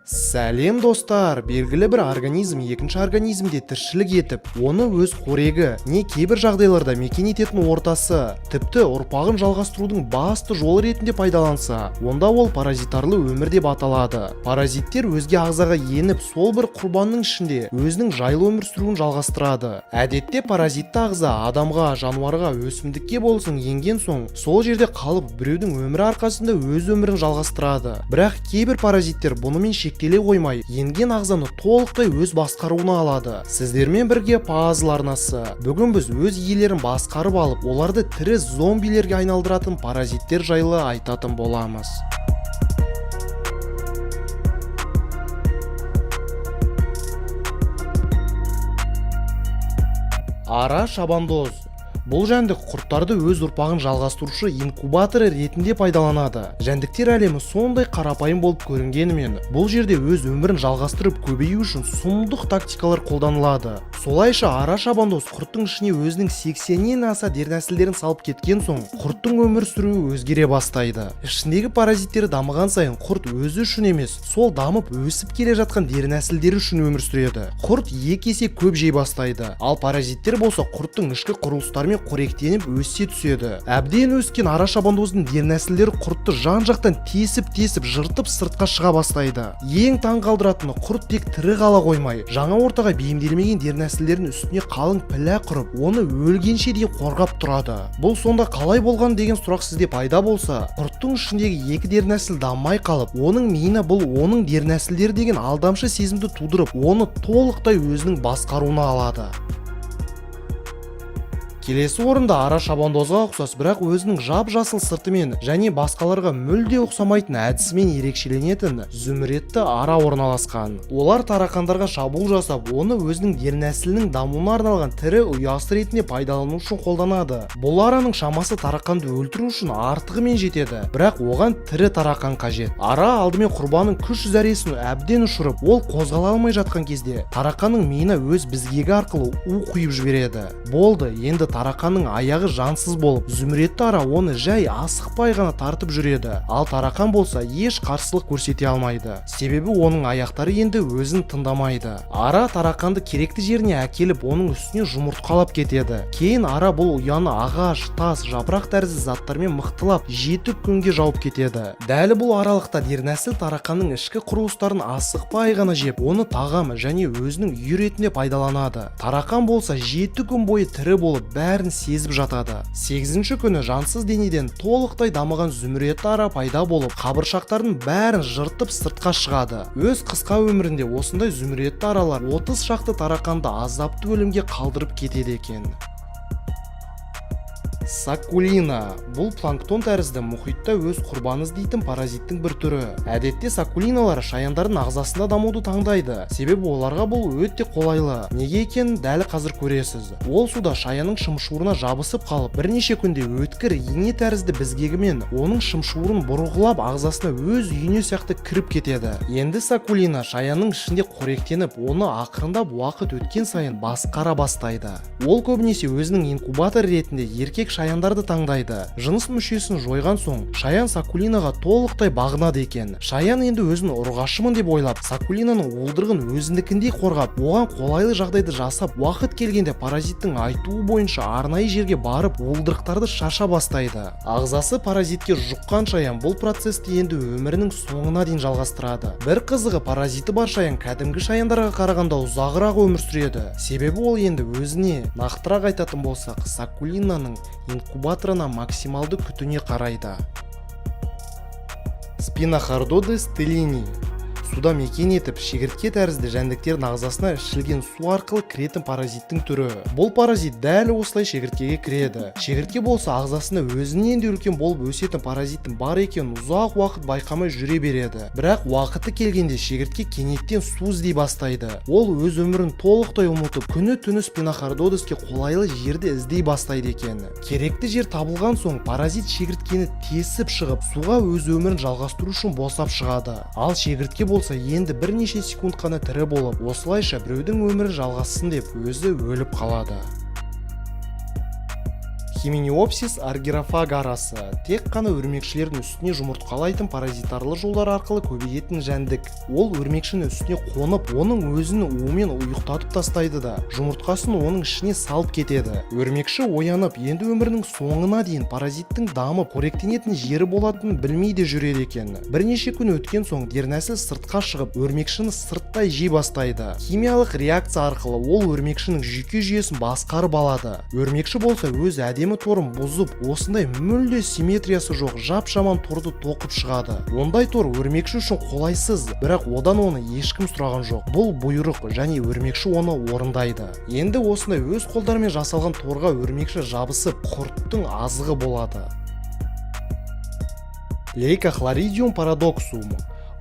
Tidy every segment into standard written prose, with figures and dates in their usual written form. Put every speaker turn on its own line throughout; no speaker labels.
Сәлем достар, белгілі бір организм екінші организмде тіршілік етіп, оны өз қорегі не кейбір жағдайларда мекен ететін ортасы, тіпті ұрпағын жалғастырудың басты жолы ретінде пайдаланса, онда ол паразитарлы өмір деп аталады. Паразиттер өзге ағзаға еніп, сол бір құрбанның ішінде өзінің жайлы өмір сүруін жалғастырады. Әдетте паразитті ағза адамға, жануарға, өсімдікке болсын енген соң, сол жерде қалып біреудің өмірі арқасында өз өмірін жалғастырады. Бірақ кейбір паразиттер бұнымен шектеле қоймай, енген ағзаны толықтай өз басқаруына алады. Сіздермен бірге Пазл арнасы. Бүгін біз өз иелерін басқарып алып, оларды тірі зомбилерге айналдыратын паразиттер жайлы айтатын боламыз. Ара шабандоз. Бұл жәндік құрттарды өз ұрпағын жалғастырушы инкубаторы ретінде пайдаланады. Жәндіктер әлемі сондай қарапайым болып көрінгенімен, бұл жерде өз өмірін жалғастырып көбею үшін сұмдық тактикалар қолданылады. Солайша ара шабандоз құрттың ішіне өзінің 80-нен аса дернәсілдерін салып кеткен соң, құрттың өмір сүруі өзгере бастайды. Ішіндегі паразиттері дамыған сайын құрт өзі үшін емес, сол дамып өсіп келе жатқан дернәсілдері үшін өмір сүреді. Құрт екі есе көп жей бастайды. Ал паразиттер болса құрттың ішкі құрылыстарымен қоректеніп өсе түседі. Әбден өскен ара шабандоздың дернәсілдері құртты жан-жақтан тесіп, жыртып сыртқа шыға бастайды. Ең таң қалдыратыны, құрт тек тірі қала қоймай, жаңа ортаға бейімделмеген дернәсілдердің үстіне қалың пілә құрып, оны өлгенше дейін қорғап тұрады. Бұл сонда қалай болған деген сұрақ сізде пайда болса, құрттың ішіндегі екі дернәсіл дамымай қалып, оның миына бұл оның дернәсілдері деген алдамшы сезімді тудырып, оны толықтай өзінің басқаруына алады. Келесі орында ара шабандозға ұқсас, бірақ өзінің жап-жасыл сыртымен және басқаларға мүлде ұқсамайтын әдісімен ерекшеленетін зүміретті ара орналасқан. Олар тарақандарға шабуыл жасап, оны өзінің дернәсілінің дамуына арналған тірі ұясы ретінде пайдалану үшін қолданады. Бұл араның шамасы тарақанды өлтіру үшін артығымен жетеді, бірақ оған тірі тарақан қажет. Ара алдымен құрбанның күш зәресін әбден ұшырып, ол қозғала алмай жатқан кезде, тарақанның миына өз безгегі арқылы у құйып жібереді. Болды, енді тарақанның аяғы жансыз болып, зүміретті ара оны жай асықпай ғана тартып жүреді. Ал тарақан болса еш қарсылық көрсете алмайды. Себебі оның аяқтары енді өзін тыңдамайды. Ара тарақанды керекті жеріне әкеліп, оның үстіне жұмыртқалап кетеді. Кейін ара бұл ұяны ағаш, тас, жапырақ тәрізді заттармен мықтылап, 7 күнге жауып кетеді. Дәл бұл аралықта дернәсіл тарақанның ішкі құрылыстарын асықпай ғана жеп, оны тағам және өзінің үй ретінде пайдаланады. Тарақан болса 7 күн бойы тірі болып, бәрін сезіп жатады. 8-ші күні жансыз денеден толықтай дамыған зүміретті ара пайда болып, қабыршақтардың бәрін жыртып сыртқа шығады. Өз қысқа өмірінде осындай зүміретті аралар 30 шақты тарақанды азапты өлімге қалдырып кетеді екен. Саккулина. Бұл планктон тәрізді мұхитта өз құрбан іздейтін паразиттің бір түрі. Әдетте саккулиналар шаяндардың ағзасында дамуды таңдайды. Себебі оларға бұл өте қолайлы. Неге екенін дәл қазір көресіз. Ол суда шаянның шымшуырына жабысып қалып, бірнеше күнде өткір ине тәрізді безгегімен оның шымшуырын бұрғылап ағзасына өз үйіне сияқты кіріп кетеді. Енді саккулина шаянның ішінде қоректеніп, оны ақырындап уақыт өткен сайын басқара бастайды. Ол көбінесе өзінің инкубатор ретінде еркек шаяндарды таңдайды. Жыныс мүшесін жойған соң, шаян саккулинаға толықтай бағынады екен. Шаян енді өзін ұрғашымын деп ойлап, саккулинаның уылдырығын өзіндікіндей қорғап, оған қолайлы жағдайды жасап, уақыт келгенде паразиттің айтуы бойынша арнайы жерге барып, уылдырықтарды шаша бастайды. Ағзасы паразитке жұққан шаян бұл процесті енді өмірінің соңына дейін жалғастырады. Бір қызығы, паразиті бар шаян кәдімгі шаяндарға қарағанда ұзағырақ өмір сүреді. Себебі ол енді өзіне, нақтырақ айтатын болсақ, саккулинаның инкубаторына максималды күтуіне қарайды. Спинохардодес телини. Суда мекен етіп, шегіртке тәрізді жәндіктердің ағзасына ішілген су арқылы кіретін паразиттің түрі. Бұл паразит дәл осылай шегірткеге кіреді. Шегіртке болса ағзасына өзінен де үлкен болып өсетін паразиттің бар екенін ұзақ уақыт байқамай жүре береді. Бірақ уақыты келгенде шегіртке кенеттен су іздей бастайды. Ол өз өмірін толықтай ұмытып, күні-түні спинохардодеске қолайлы жерді іздей бастайды екен. Керекті жер табылған соң, паразит шегірткені тесіп шығып, суға өз өмірін жалғастыру үшін босап шығады. Ал шегіртке болса енді бірнеше секунд қана тірі болып, осылайша біреудің өмірі жалғассын деп өзі өліп қалады. Химениопсис аргирофагарасы тек қана өрмекшілердің үстіне жұмыртқалайтын паразитарлы жолдар арқылы көбейетін жәндік. Ол өрмекшінің үстіне қонып, оның өзін уымен ұйықтатып тастайды да, жұмыртқасын оның ішіне салып кетеді. Өрмекші оянып, енді өмірінің соңына дейін паразиттің дамып қоректенетін жері болатынын білмей де жүреді екен. Бірнеше күн өткен соң дернәсіл сыртқа шығып, өрмекшіні сырттай жей бастайды. Химиялық реакция арқылы ол өрмекшінің жүйке жүйесін басқарып алады. Өрмекші болса өз әдемі торын бұзып, осындай мүлде симметриясы жоқ жап-жаман торды тоқып шығады. Ондай тор өрмекші үшін қолайсыз, бірақ одан оны ешкім сұраған жоқ. Бұл бұйрық, және өрмекші оны орындайды. Енді осындай өз қолдарымен жасалған торға өрмекші жабысып, құрттың азығы болады. Лейкохлоридиум парадоксум.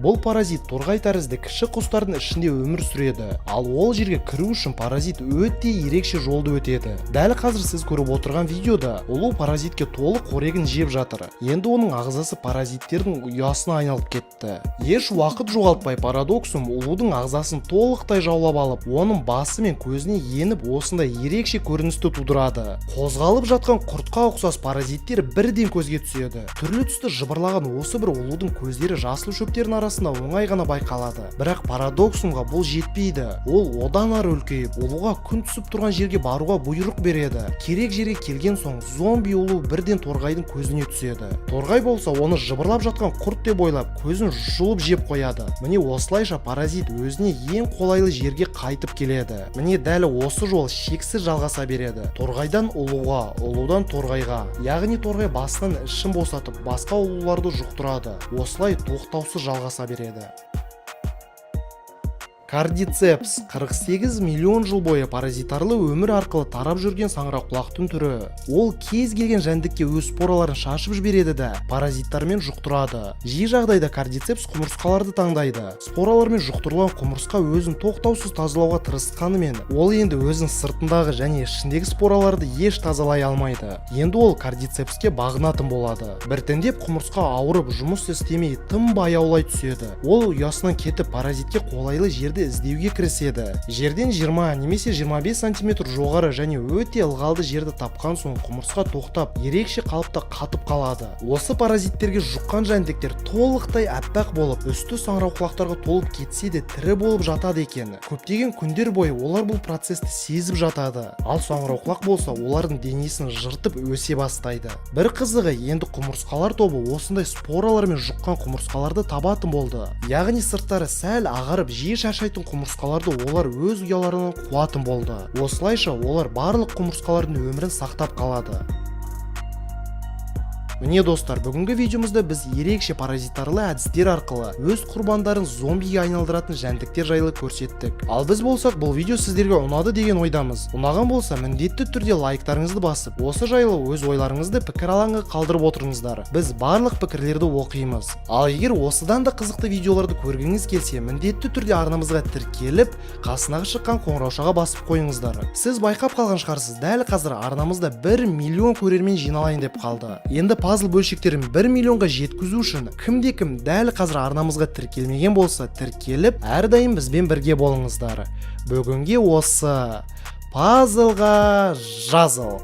Бұл паразит торғай тәрізді кіші құстардың ішінде өмір сүреді, ал ол жерге кіру үшін паразит өте ерекше жолды өтеді. Дәл қазір сіз көріп отырған видеода ұлу паразитке толық қорегін жеп жатыр. Енді оның ағзасы паразиттердің ұясына айналып кетті. Еш уақыт жоғалтпай парадоксум ұлудың ағзасын толықтай жаулап алып, оның басы мен көзіне еніп, осындай ерекше көріністі тудырады. Қозғалып жатқан құртқа ұқсас паразиттер бірден көзге түседі. Түрлі түсті жыбырлаған осы бір ұлудың көздері жасыл шөптердің арасында оңай ғана байқалады. Бірақ парадоксумға бұл жетпейді. Ол одан ары үлкейіп, ұлуға күн түсіп тұрған жерге баруға бұйрық береді. Керек жерге келген соң зомби ұлу бірден торғайдың көзіне түседі. Торғай болса оны жыбырлап жатқан құрт деп ойлап, көзін жұлып жеп қояды. Міне осылайша паразит өзіне ең қолайлы жерге қайтып келеді. Міне дәл осы жол шексіз жалғаса береді. Торғайдан ұлуға, ұлудан торғайға. Яғни торғай басынан ішін босатып, басқа ұлуларды жұқтырады. Осылай тоқтаусыз жалғаса береді. Кардицепс 48 миллион жыл бойы паразитарлы өмір арқылы тарап жүрген саңырауқұлақтың түрі. Ол кез келген жәндікке өз спораларын шашып жібереді де, паразиттармен жұқтырады. Жиі жағдайда кардицепс құмырсқаларды таңдайды. Споралармен жұқтырылған құмырсқа өзін тоқтаусыз тазалауға тырысқанымен, ол енді өзінің сыртындағы және ішіндегі спораларды еш тазалай алмайды. Енді ол кардицепске бағынатын болады. Біртіндеп құмырсқа ауырып, жұмыс істемей, тым баяулай түседі. Ол ұясынан кетіп, паразитке қолайлы жерді іздеуге кіріседі. Жерден 20 немесе 25 см жоғары және өте ылғалды жерді тапқан соң құмырсқа тоқтап, ерекше қалыпта қатып қалады. Осы паразиттерге жұққан жәндіктер толықтай аппақ болып, үсті саңырауқұлақтарға толып кетсе де тірі болып жатады екен. Көптеген күндер бойы олар бұл процесті сезіп жатады. Ал саңырауқұлақ болса, олардың денесін жыртып өсе бастайды. Бір қызығы, енді құмырсқалар тобы осындай споралармен жұққан құмырсқаларды табатын болды. Яғни сырттары сәл ағарып, жиі шаршайтын құмырсқаларды олар өз ұяларынан қуатын болды. Осылайша олар барлық құмырсқалардың өмірін сақтап қалады. Міне достар, бүгінгі видеомызда біз ерекше паразитарлы әдістер арқылы өз құрбандарын зомбиге айналдыратын жәндіктер жайлы көрсеттік. Ал біз болсақ, бұл видео сіздерге ұнады деген ойдамыз. Ұнаған болса, міндетті түрде лайктарыңызды басып, осы жайлы өз ойларыңызды пікір алаңға қалдырып отырыңыздар. Біз барлық пікірлерді оқимыз. Ал егер осыдан да қызықты видеоларды көргіңіз келсе, міндетті түрде арнамызға тіркеліп, қасындағы шыққан қоңыраушаға басып қойыңыздар. Сіз байқап қалған шығарсыз, дәл қазір арнамызда 1 миллион көрермен жиналайын деп қалды. Енді пазл бөлшектерін 1 миллионға жеткізу үшін кімде-кім дәл қазір арнамызға тіркелмеген болса, тіркеліп, әрдайым бізбен бірге болыңыздар. Бүгінге осы. Пазлға жазыл.